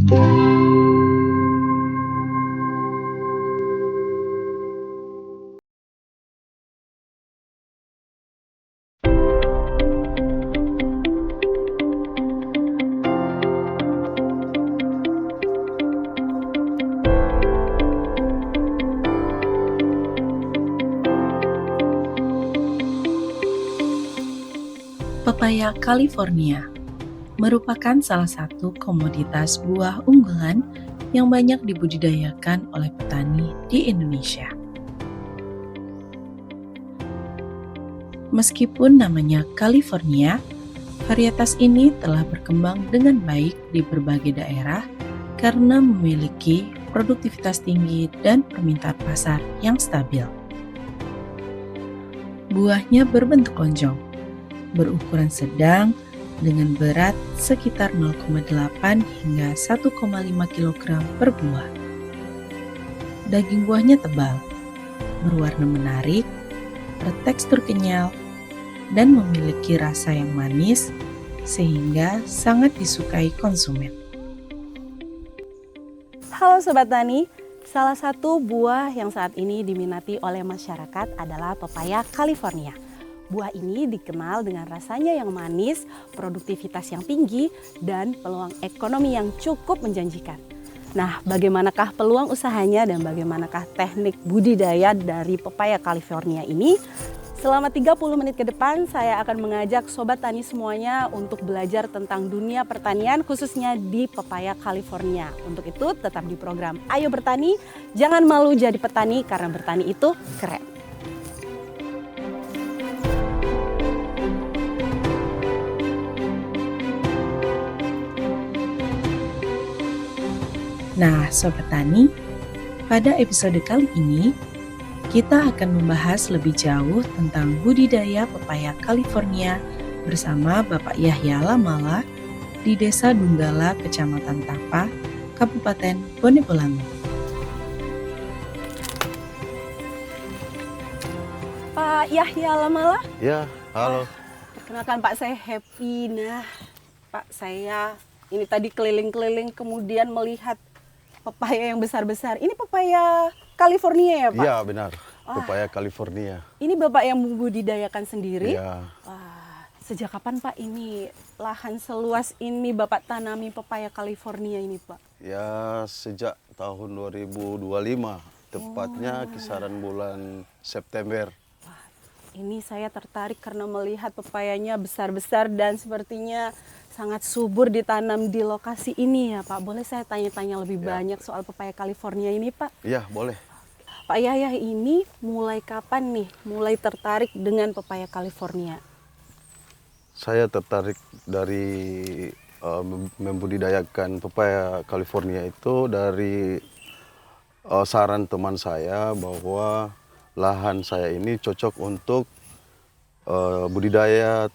Pepaya California merupakan salah satu komoditas buah unggulan yang banyak dibudidayakan oleh petani di Indonesia. Meskipun namanya California, varietas ini telah berkembang dengan baik di berbagai daerah karena memiliki produktivitas tinggi dan permintaan pasar yang stabil. Buahnya berbentuk lonjong, berukuran sedang dengan berat sekitar 0,8 hingga 1,5 kg per buah. Daging buahnya tebal, berwarna menarik, bertekstur kenyal, dan memiliki rasa yang manis sehingga sangat disukai konsumen. Halo Sobat Tani, salah satu buah yang saat ini diminati oleh masyarakat adalah pepaya California. Buah ini dikenal dengan rasanya yang manis, produktivitas yang tinggi, dan peluang ekonomi yang cukup menjanjikan. Nah, bagaimanakah peluang usahanya dan bagaimanakah teknik budidaya dari pepaya California ini? Selama 30 menit ke depan, saya akan mengajak Sobat Tani semuanya untuk belajar tentang dunia pertanian, khususnya di pepaya California. Untuk itu, tetap di program Ayo Bertani, jangan malu jadi petani karena bertani itu keren. Nah, Sobat Tani, pada episode kali ini kita akan membahas lebih jauh tentang budidaya pepaya California bersama Bapak Yahya Lamala di Desa Dunggala, Kecamatan Tapa, Kabupaten Bone Bolango. Pak Yahya Lamala? Ya, halo. Perkenalkan Pak, saya Happy. Nah, Pak, saya ini tadi keliling-keliling kemudian melihat pepaya yang besar-besar. Ini pepaya California ya Pak? Iya benar, pepaya California. Ini Bapak yang membudidayakan sendiri? Iya. Wah, sejak kapan Pak ini lahan seluas ini Bapak tanami pepaya California ini Pak? Ya sejak tahun 2025, tepatnya kisaran bulan September. Ini saya tertarik karena melihat pepayanya besar-besar dan sepertinya sangat subur ditanam di lokasi ini ya Pak. Boleh saya tanya-tanya lebih banyak soal pepaya California ini Pak? Iya boleh. Pak Yahya, ini mulai kapan nih mulai tertarik dengan pepaya California? Saya tertarik dari membudidayakan pepaya California itu dari saran teman saya bahwa lahan saya ini cocok untuk budidaya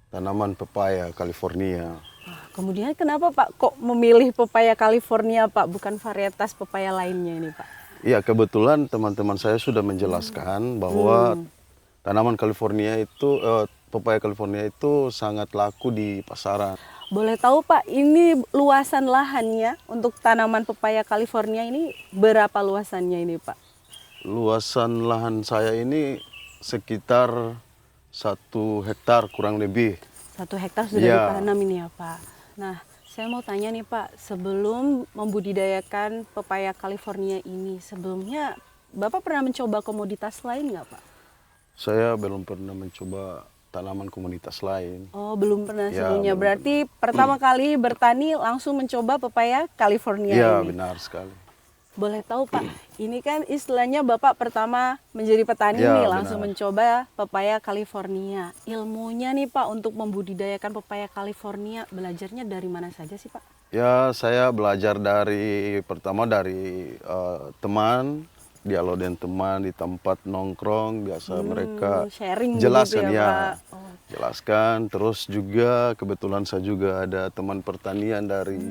tanaman pepaya California. Kemudian kenapa Pak kok memilih pepaya California Pak, bukan varietas pepaya lainnya ini Pak? Iya, kebetulan teman-teman saya sudah menjelaskan bahwa tanaman California itu, pepaya California itu sangat laku di pasaran. Boleh tahu Pak, ini luasan lahannya untuk tanaman pepaya California ini berapa luasannya ini Pak? Luasan lahan saya ini sekitar 1 hektar kurang lebih. 1 hektar sudah ditanam ini ya Pak. Nah, saya mau tanya nih Pak, sebelum membudidayakan pepaya California ini, sebelumnya Bapak pernah mencoba komoditas lain nggak Pak? Saya belum pernah mencoba tanaman komunitas lain. Oh, belum pernah Ya, sebelumnya. belum Berarti pertama kali bertani langsung mencoba pepaya California Iya, ini. benar sekali. Boleh tahu Pak, ini kan istilahnya Bapak pertama menjadi petani Ya, nih langsung benar. mencoba pepaya California. Ilmunya nih Pak untuk membudidayakan pepaya California, belajarnya dari mana saja sih Pak? Ya, saya belajar pertama dari teman, dialog dengan teman di tempat nongkrong, biasa mereka sharing jelaskan begitu ya, Pak. Jelaskan. Terus juga kebetulan saya juga ada teman pertanian dari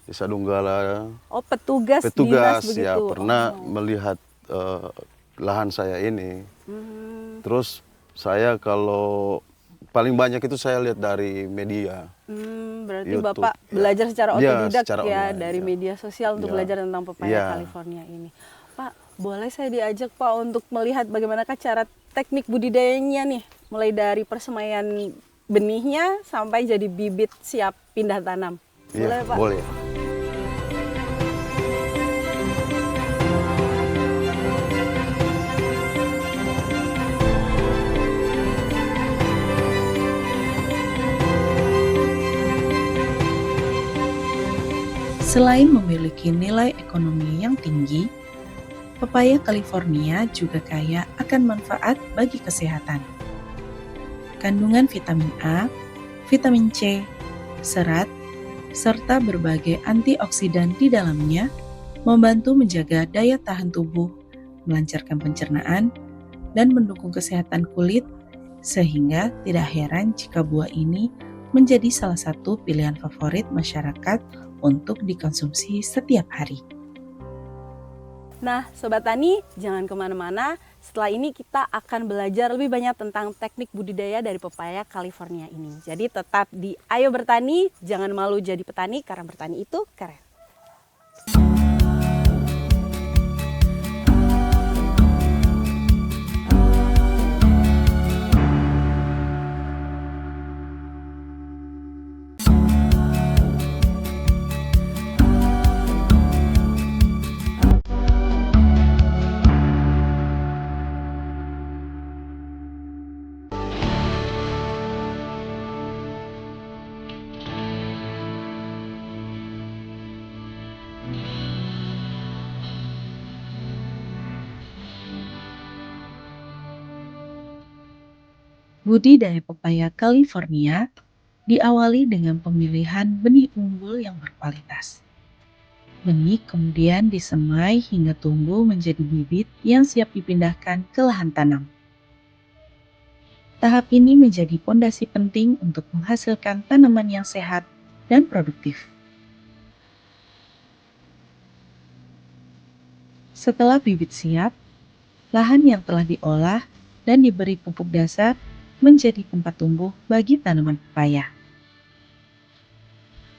Desa Dunggala. Oh, petugas dinas begitu. Ya pernah melihat lahan saya ini. Terus saya kalau paling banyak itu saya lihat dari media. Berarti YouTube, Bapak ya. belajar secara Ya, otodidak secara ya online, dari ya. media sosial untuk Ya. belajar tentang pepaya Ya. California ini. Pak, boleh saya diajak Pak untuk melihat bagaimanakah cara teknik budidayanya nih, mulai dari persemaian benihnya sampai jadi bibit siap pindah tanam. Boleh Iya, Pak? boleh. Selain memiliki nilai ekonomi yang tinggi, pepaya California juga kaya akan manfaat bagi kesehatan. Kandungan vitamin A, vitamin C, serat, serta berbagai antioksidan di dalamnya membantu menjaga daya tahan tubuh, melancarkan pencernaan, dan mendukung kesehatan kulit, sehingga tidak heran jika buah ini menjadi salah satu pilihan favorit masyarakat untuk dikonsumsi setiap hari. Nah, Sobat Tani, jangan kemana-mana. Setelah ini kita akan belajar lebih banyak tentang teknik budidaya dari pepaya California ini. Jadi tetap di Ayo Bertani, jangan malu jadi petani karena bertani itu keren. Budidaya pepaya California diawali dengan pemilihan benih unggul yang berkualitas. Benih kemudian disemai hingga tumbuh menjadi bibit yang siap dipindahkan ke lahan tanam. Tahap ini menjadi pondasi penting untuk menghasilkan tanaman yang sehat dan produktif. Setelah bibit siap, lahan yang telah diolah dan diberi pupuk dasar menjadi tempat tumbuh bagi tanaman pepaya.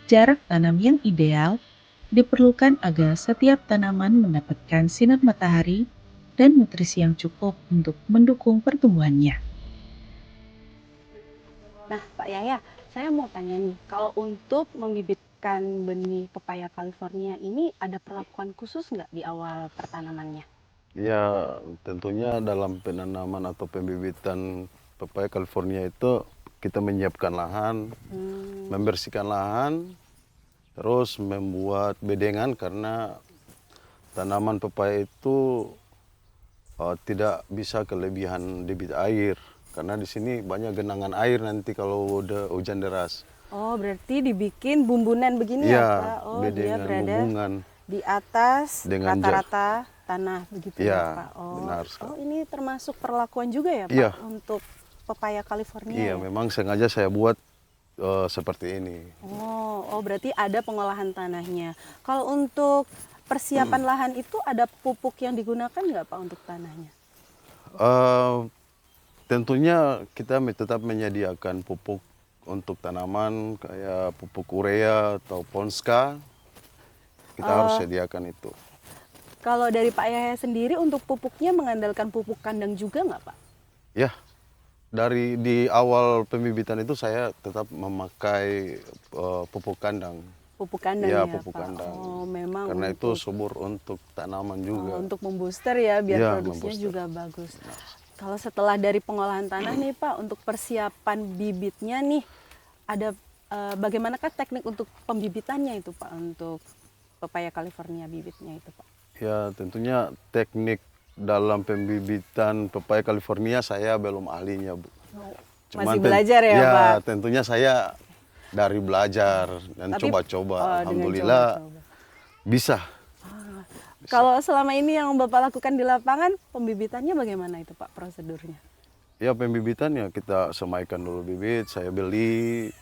Jarak tanam yang ideal diperlukan agar setiap tanaman mendapatkan sinar matahari dan nutrisi yang cukup untuk mendukung pertumbuhannya. Nah, Pak Yaya, saya mau tanya nih, kalau untuk membibitkan benih pepaya California ini ada perlakuan khusus nggak di awal pertanamannya? Ya, tentunya dalam penanaman atau pembibitan pepaya California itu kita menyiapkan lahan, membersihkan lahan, terus membuat bedengan karena tanaman pepaya itu tidak bisa kelebihan debit air karena di sini banyak genangan air nanti kalau udah hujan deras. Oh, berarti dibikin bumbunan begini ya, Ya, Pak? Oh, dia bedengan berada bumbungan. di atas Dengan rata-rata tanah begitu ya, Ya, Pak? Oh, benar sekali. oh, ini termasuk perlakuan juga ya, Pak, Iya. untuk pepaya California Iya, ya? memang sengaja saya buat seperti ini. Oh, berarti ada pengolahan tanahnya. Kalau untuk persiapan lahan itu ada pupuk yang digunakan nggak, Pak, untuk tanahnya? Tentunya kita tetap menyediakan pupuk untuk tanaman kayak pupuk urea atau ponska. Kita harus sediakan itu. Kalau dari Pak Yahya sendiri untuk pupuknya mengandalkan pupuk kandang juga nggak, Pak? Ya, dari di awal pembibitan itu saya tetap memakai pupuk kandang. Pupuk kandang Ya, ya, pupuk Pak? kandang. Oh, memang Karena itu untuk, subur untuk tanaman juga. untuk membooster ya, biar Ya, produksinya membooster. juga bagus. Kalau setelah dari pengolahan tanah nih, Pak, untuk persiapan bibitnya nih, ada bagaimanakah teknik untuk pembibitannya itu, Pak, untuk pepaya California bibitnya itu, Pak? Ya, tentunya teknik dalam pembibitan pepaya California saya belum ahlinya, Bu. Masih belajar ya, Pak? Tentunya saya dari belajar dan Tapi, coba-coba. dengan Alhamdulillah coba-coba. bisa. Kalau selama ini yang Bapak lakukan di lapangan, pembibitannya bagaimana itu, Pak, prosedurnya? Ya, pembibitan ya kita semaikan dulu bibit, saya beli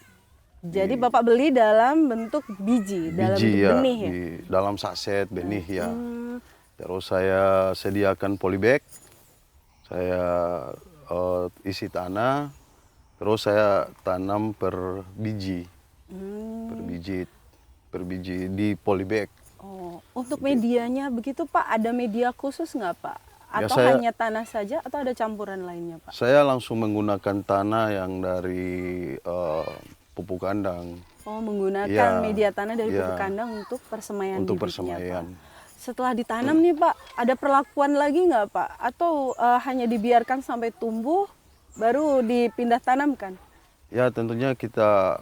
Jadi Bapak beli dalam bentuk biji, dalam biji bentuk ya, benih ya? di dalam saset benih ya. Hmm, Terus saya sediakan polybag, saya isi tanah, terus saya tanam per biji. per biji di polybag. Oh, untuk medianya begitu Pak, ada media khusus nggak Pak? Ya, Atau hanya tanah saja atau ada campuran lainnya Pak? Saya langsung menggunakan tanah yang dari pupuk kandang. Oh, menggunakan Ya, media tanah dari ya, pupuk kandang untuk persemaian untuk bibitnya, persemaian. Pak. Setelah ditanam nih Pak, ada perlakuan lagi nggak Pak? Atau hanya dibiarkan sampai tumbuh baru dipindah tanamkan? Ya, tentunya kita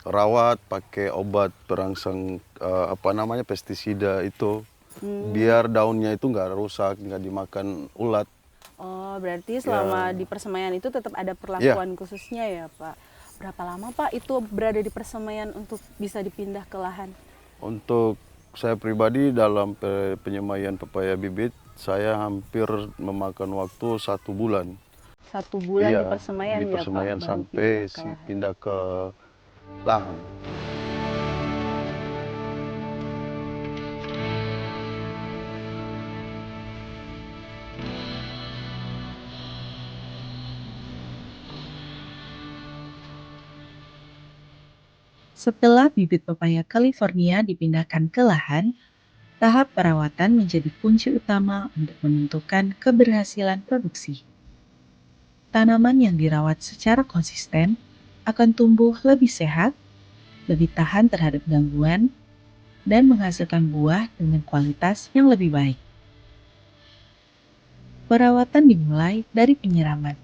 rawat pakai obat perangsang pestisida itu, biar daunnya itu nggak rusak, nggak dimakan ulat. Oh, berarti selama di persemaian itu tetap ada perlakuan khususnya ya Pak. Berapa lama Pak itu berada di persemaian untuk bisa dipindah ke lahan? Untuk saya pribadi dalam penyemaian pepaya bibit, saya hampir memakan waktu 1 bulan. 1 bulan Iya, di persemaian di ya persemaian Pak? Baru sampai pindah ke lahan. pindah ke lahan. Setelah bibit pepaya California dipindahkan ke lahan, tahap perawatan menjadi kunci utama untuk menentukan keberhasilan produksi. Tanaman yang dirawat secara konsisten akan tumbuh lebih sehat, lebih tahan terhadap gangguan, dan menghasilkan buah dengan kualitas yang lebih baik. Perawatan dimulai dari penyiraman.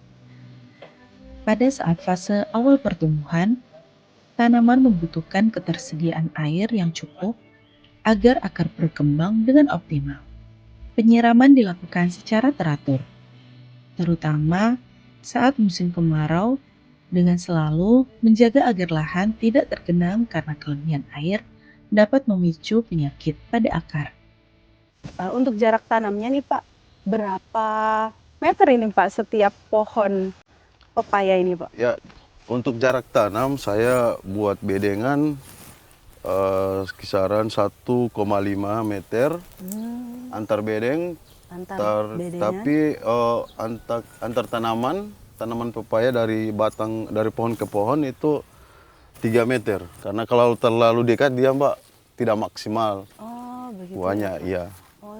Pada saat fase awal pertumbuhan, tanaman membutuhkan ketersediaan air yang cukup agar akar berkembang dengan optimal. Penyiraman dilakukan secara teratur, terutama saat musim kemarau, dengan selalu menjaga agar lahan tidak tergenang karena kelebihan air dapat memicu penyakit pada akar. Untuk jarak tanamnya nih Pak, berapa meter ini Pak setiap pohon pepaya ini Pak? Ya, untuk jarak tanam saya buat bedengan kisaran 1,5 meter antar bedeng. Antar bedengnya? Tapi antar tanaman pepaya dari pohon ke pohon itu 3 meter. Karena kalau terlalu dekat dia Mbak tidak maksimal Oh, begitu buahnya, ya, Pak? iya. Oh,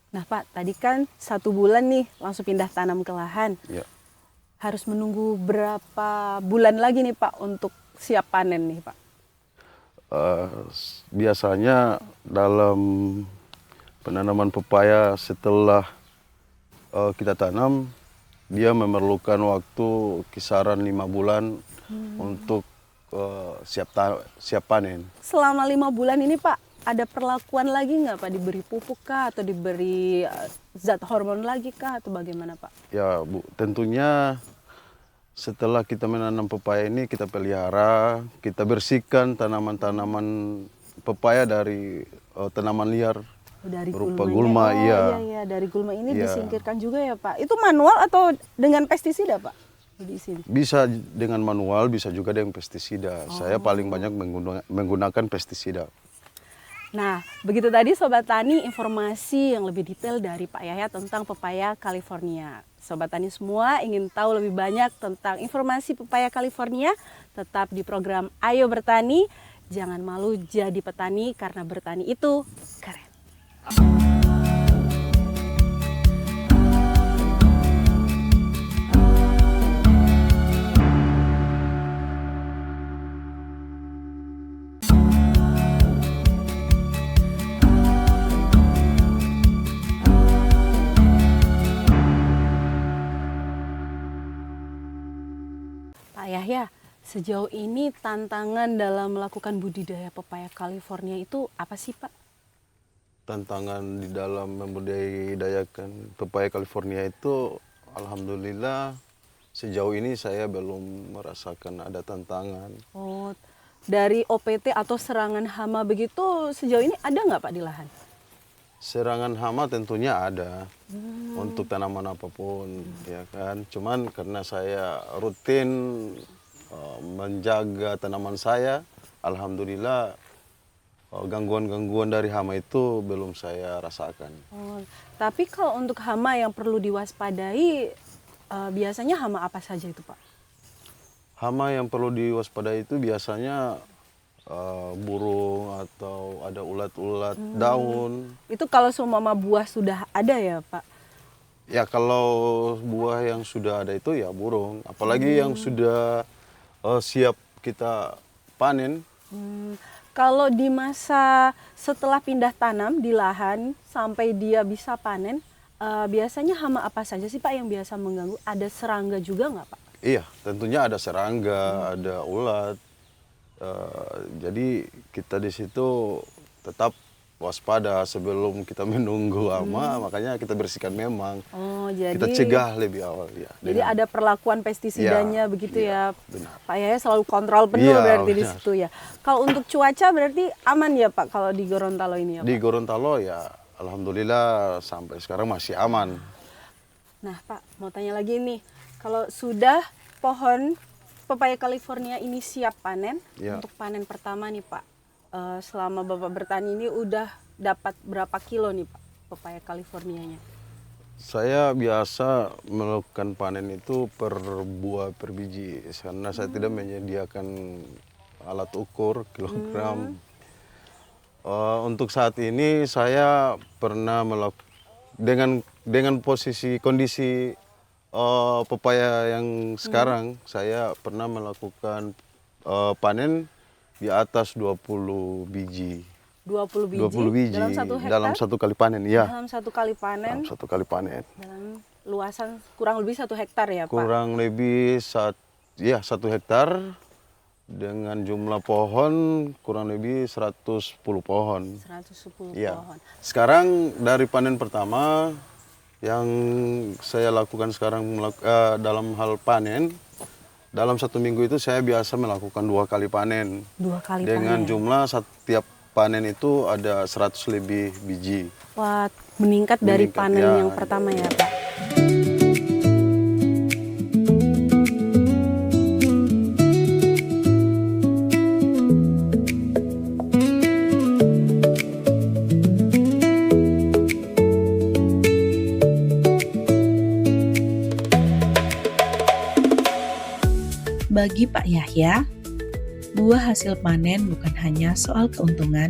Nah Pak, tadi kan 1 bulan nih langsung pindah tanam ke lahan. Ya. Harus menunggu berapa bulan lagi nih Pak untuk siap panen nih Pak? Biasanya dalam penanaman pepaya setelah kita tanam, dia memerlukan waktu kisaran 5 bulan untuk siap panen. Selama 5 bulan ini Pak, ada perlakuan lagi nggak Pak? Diberi pupuk kah atau diberi zat hormon lagi kah atau bagaimana Pak? Ya Bu, tentunya setelah kita menanam pepaya ini kita pelihara, kita bersihkan tanaman-tanaman pepaya dari tanaman liar. Dari berupa gulmanya. gulma, iya. Iya, dari gulma ini Iya. disingkirkan juga ya Pak. Itu manual atau dengan pestisida Pak? Di sini. Bisa dengan manual, bisa juga dengan pestisida. Saya paling banyak menggunakan pestisida. Nah, begitu tadi Sobat Tani informasi yang lebih detail dari Pak Yahya tentang pepaya California. Sobat Tani semua ingin tahu lebih banyak tentang informasi pepaya California, tetap di program Ayo Bertani. Jangan malu jadi petani karena bertani itu keren. Pak Yahya, sejauh ini tantangan dalam melakukan budidaya pepaya California itu apa sih Pak? Tantangan di dalam membudidayakan pepaya California itu, alhamdulillah sejauh ini saya belum merasakan ada tantangan. Oh, dari OPT atau serangan hama begitu sejauh ini ada nggak Pak di lahan? Serangan hama tentunya ada untuk tanaman apapun, ya kan. Cuman karena saya rutin menjaga tanaman saya, alhamdulillah gangguan-gangguan dari hama itu belum saya rasakan. Oh, tapi kalau untuk hama yang perlu diwaspadai, biasanya hama apa saja itu Pak? Hama yang perlu diwaspadai itu biasanya burung atau ada ulat-ulat daun. Itu kalau seumpama buah sudah ada ya Pak? Ya kalau buah yang sudah ada itu ya burung. Apalagi yang sudah siap kita panen. Kalau di masa setelah pindah tanam di lahan sampai dia bisa panen, biasanya hama apa saja sih Pak yang biasa mengganggu? Ada serangga juga nggak Pak? Iya, tentunya ada serangga, ada ulat. Jadi kita di situ tetap waspada sebelum kita menunggu hama, makanya kita bersihkan memang. Oh, jadi Kita cegah lebih awal ya. jadi ada perlakuan pestisidanya begitu ya. Benar. Pak Yahya selalu kontrol penuh Iya, berarti di benar. situ ya. Kalau untuk cuaca berarti aman ya Pak kalau di Gorontalo ini ya Pak? Di Gorontalo ya alhamdulillah sampai sekarang masih aman. Nah Pak, mau tanya lagi nih. Kalau sudah pohon pepaya California ini siap panen, Ya. untuk panen pertama nih Pak, selama Bapak bertani ini udah dapat berapa kilo nih Pak pepaya Californianya? Saya biasa melakukan panen itu per buah per biji karena saya tidak menyediakan alat ukur kilogram. Untuk saat ini saya pernah dengan posisi kondisi pepaya yang sekarang saya pernah melakukan panen di atas 20 biji. 20 biji, 20 biji dalam satu hektar? dalam satu kali panen, ya. Dalam satu kali panen, Dalam satu kali panen. dalam luasan kurang lebih 1 hektar ya Pak? Kurang lebih 1 hektar dengan jumlah pohon kurang lebih 110 pohon. 110 Iya. pohon. Sekarang dari panen pertama yang saya lakukan sekarang dalam hal panen, dalam 1 minggu itu saya biasa melakukan 2 kali panen. 2 kali Dengan panen. jumlah setiap panen itu ada 100 lebih biji. Wah, meningkat dari Meningkat, panen ya. yang pertama ya Pak? Bagi Pak Yahya, buah hasil panen bukan hanya soal keuntungan,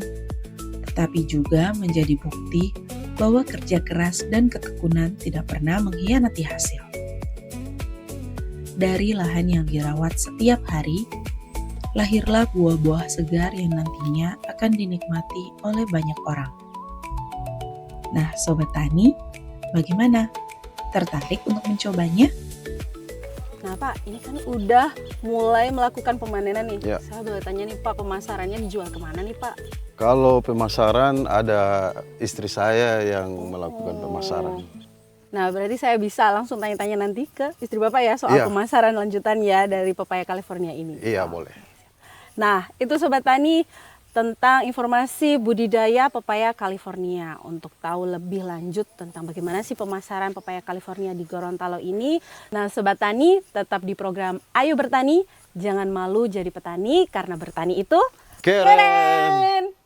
tetapi juga menjadi bukti bahwa kerja keras dan ketekunan tidak pernah mengkhianati hasil. Dari lahan yang dirawat setiap hari, lahirlah buah-buah segar yang nantinya akan dinikmati oleh banyak orang. Nah, Sobat Tani, bagaimana? Tertarik untuk mencobanya? Nah Pak, ini kan udah mulai melakukan pemanenan nih. Ya. Saya boleh tanya nih Pak, pemasarannya dijual kemana nih Pak? Kalau pemasaran ada istri saya yang melakukan pemasaran. Nah berarti saya bisa langsung tanya-tanya nanti ke istri Bapak ya soal Iya. pemasaran lanjutan ya dari pepaya California ini. Iya, boleh. Nah itu Sobat Tani tentang informasi budidaya pepaya California. Untuk tahu lebih lanjut tentang bagaimana sih pemasaran pepaya California di Gorontalo ini. Nah Sobat Tani tetap di program Ayo Bertani, jangan malu jadi petani karena bertani itu keren.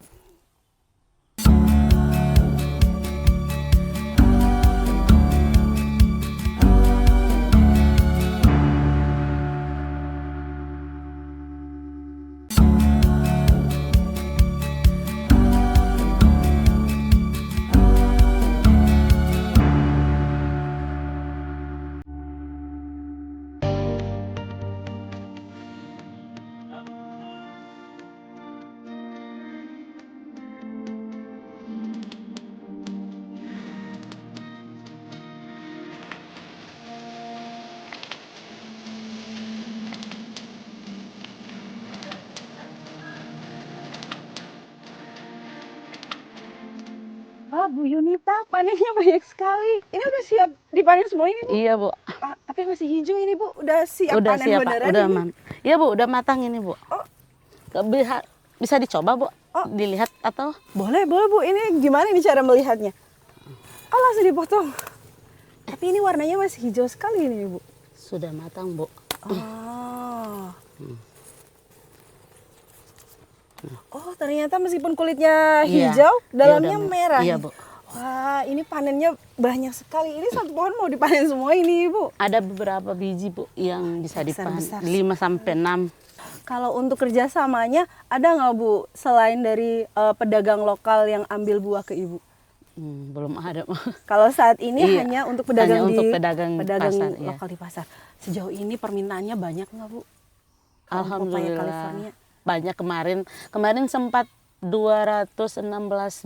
Wah, Bu Yunita, panennya banyak sekali. Ini udah siap dipanen semua ini, Bu? Iya Bu, Ah, tapi masih hijau ini, Bu. Udah siap udah panen siap Pak, beneran udah ini? aman. Iya Bu, udah matang ini Bu. Oh. Bisa dicoba Bu, Oh. dilihat atau? Boleh, boleh, Bu. Ini gimana nih cara melihatnya? Oh, langsung dipotong. Tapi ini warnanya masih hijau sekali ini, Bu. Sudah matang Bu. Oh. Oh, ternyata meskipun kulitnya Iya, hijau, dia dalamnya udah merah. Iya Bu. Wah, ini panennya banyak sekali. Ini satu pohon mau dipanen semua ini, Ibu. Ada beberapa biji Bu yang bisa dipanen, Besar-besar. 5 sampai 6. Kalau untuk kerjasamanya, ada nggak Bu, selain dari pedagang lokal yang ambil buah ke Ibu? Belum ada. Kalau saat ini Iya, hanya untuk pedagang hanya untuk di pedagang pasar, iya. lokal di pasar. Sejauh ini permintaannya banyak nggak Bu? Kalau papaya Alhamdulillah. California. Banyak kemarin sempat 216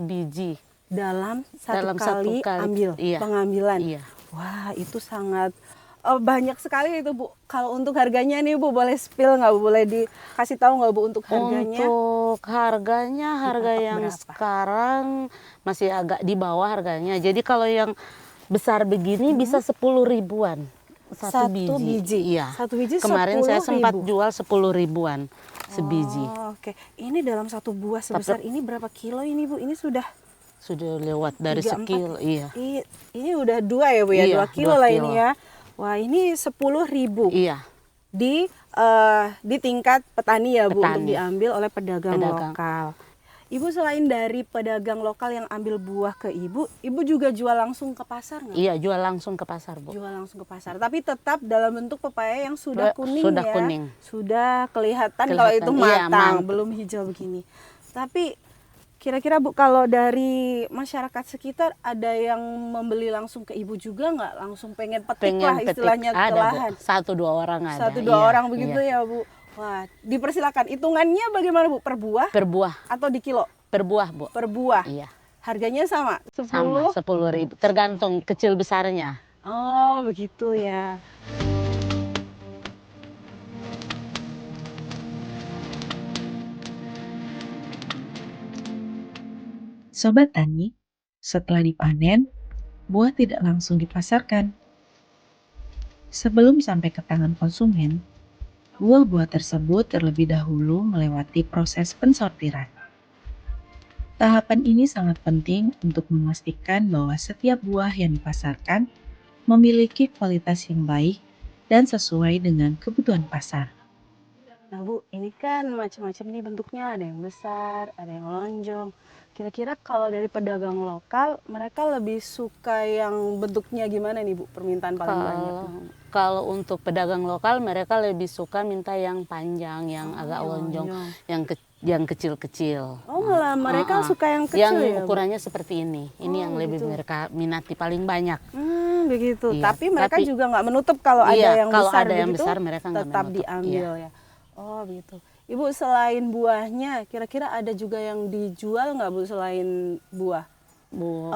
biji. Dalam Dalam satu kali satu kali, ambil iya. pengambilan. Iya. Wah, itu sangat banyak sekali itu Bu. Kalau untuk harganya nih Bu, boleh spill nggak Bu? Boleh dikasih tahu nggak Bu untuk harganya? Untuk harga Dipatok yang berapa? sekarang masih agak di bawah harganya. Jadi kalau yang besar begini bisa 10 ribuan. Satu biji. Iya. Satu biji Kemarin saya 10.000. sempat jual 10 ribuan sebiji. Oh, oke. Ini dalam satu buah sebesar ini berapa kilo ini Bu? Ini sudah Sudah lewat dari 3, 4. sekilo. Iya. Ini udah 2 ya Bu ya? Iya, 2 kilo 2 lah kilo. ini ya. Wah, ini 10.000 Iya. di tingkat petani ya Bu, untuk Petani. diambil oleh pedagang Pedagang. lokal. Ibu selain dari pedagang lokal yang ambil buah ke Ibu juga jual langsung ke pasar nggak? Iya, jual langsung ke pasar, Bu. Jual langsung ke pasar, tapi tetap dalam bentuk pepaya yang sudah kuning Sudah ya. kuning. Sudah kelihatan kalau itu Kelihatan, iya, matang, mantap. belum hijau begini. Tapi kira-kira Bu, kalau dari masyarakat sekitar ada yang membeli langsung ke Ibu juga nggak? Langsung pengen petik lah petik. istilahnya ke Ada, lahan. Bu. 1-2 orang ada. 1-2 Iya, orang begitu iya. ya Bu. Wah, dipersilakan. Hitungannya bagaimana Bu? Per buah Per buah, atau di kilo? per buah, Bu. Per buah. Iya. Harganya sama? 10? Sama 10 ribu, tergantung kecil besarnya. Oh, begitu ya. Sobat Tani, setelah dipanen, buah tidak langsung dipasarkan. Sebelum sampai ke tangan konsumen, buah-buah tersebut terlebih dahulu melewati proses pensortiran. Tahapan ini sangat penting untuk memastikan bahwa setiap buah yang dipasarkan memiliki kualitas yang baik dan sesuai dengan kebutuhan pasar. Nah Bu, ini kan macam-macam nih bentuknya. Ada yang besar, ada yang lonjong. Kira-kira kalau dari pedagang lokal, mereka lebih suka yang bentuknya gimana nih Bu? Permintaan paling banyak. Kalau untuk pedagang lokal mereka lebih suka minta yang panjang, yang agak lonjong, yang kecil-kecil. Oh, malah mereka suka yang kecil Yang ya Bu? ukurannya seperti ini. Ini yang lebih mereka minati paling banyak. Begitu. Iya, Tapi mereka tapi- juga nggak menutup kalau ada Iya, yang kalau besar ada yang begitu, besar mereka nggak tetap menutup. diambil ya. Oh begitu. Ibu, selain buahnya, kira-kira ada juga yang dijual nggak Bu selain buah? Bu,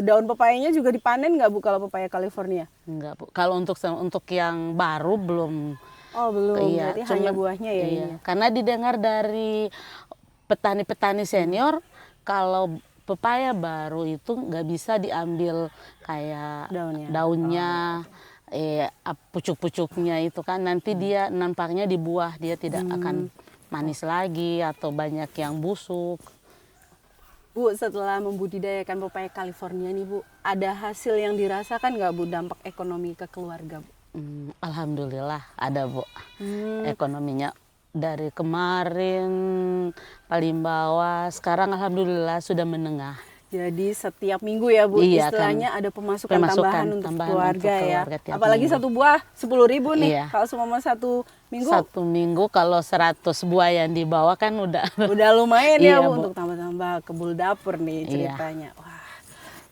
Daun pepayanya juga dipanen nggak Bu kalau pepaya California? enggak, Bu. Kalau untuk yang baru belum. Oh belum, Iya, berarti hanya cuman- buahnya ya iya. ini. Karena didengar dari petani-petani senior, kalau pepaya baru itu nggak bisa diambil kayak daunnya, pucuk-pucuknya itu kan nanti dia nampaknya di buah, dia tidak akan manis lagi atau banyak yang busuk. Bu, setelah membudidayakan pepaya California nih Bu, ada hasil yang dirasakan nggak Bu, dampak ekonomi ke keluarga Bu? Alhamdulillah ada, Bu. Ekonominya dari kemarin paling bawah, sekarang alhamdulillah sudah menengah. Jadi setiap minggu ya Bu, Iya, istilahnya ada pemasukan tambahan untuk tambahan keluarga untuk ya. keluarga tiap Apalagi minggu. satu buah 10.000 nih. Iya. Kalau semua satu minggu Satu minggu kalau 100 buah yang dibawa kan udah. udah lumayan ya Iya, Bu, Bu. untuk tambah-tambah kebul dapur nih Iya. ceritanya. Wah,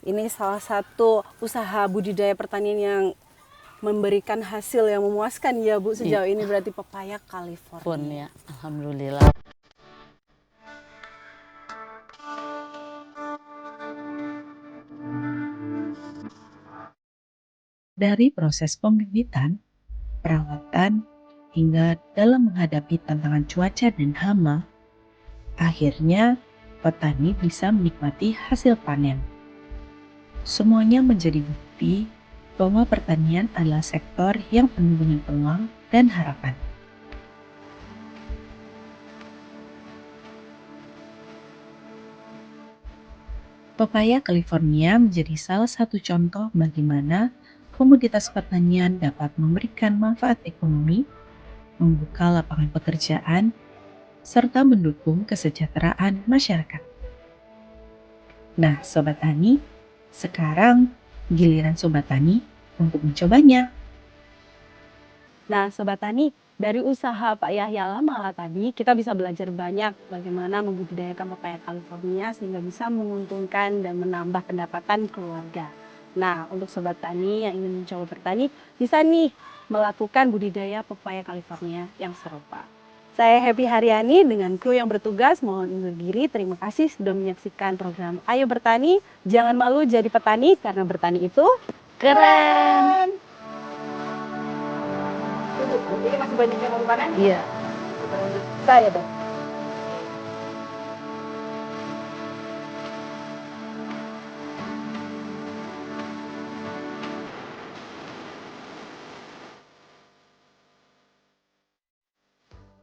ini salah satu usaha budidaya pertanian yang memberikan hasil yang memuaskan ya Bu sejauh ini, berarti pepaya California. Pun ya, alhamdulillah. Dari proses pembibitan, perawatan, hingga dalam menghadapi tantangan cuaca dan hama, akhirnya petani bisa menikmati hasil panen. Semuanya menjadi bukti bahwa pertanian adalah sektor yang penuh dengan peluang dan harapan. Pepaya California menjadi salah satu contoh bagaimana komoditas pertanian dapat memberikan manfaat ekonomi, membuka lapangan pekerjaan, serta mendukung kesejahteraan masyarakat. Nah, Sobat Tani, sekarang giliran Sobat Tani untuk mencobanya. Nah, Sobat Tani, dari usaha Pak Yahya Lamala tadi, kita bisa belajar banyak bagaimana membudidayakan pepaya California sehingga bisa menguntungkan dan menambah pendapatan keluarga. Nah, untuk Sobat Tani yang ingin mencoba bertani, bisa nih melakukan budidaya pepaya California yang serupa. Saya Happy Haryani dengan kru yang bertugas mohon undur diri. Terima kasih sudah menyaksikan program Ayo Bertani. Jangan malu jadi petani karena bertani itu keren. Ini masih banyak yang mau panen? Iya. Saya dong.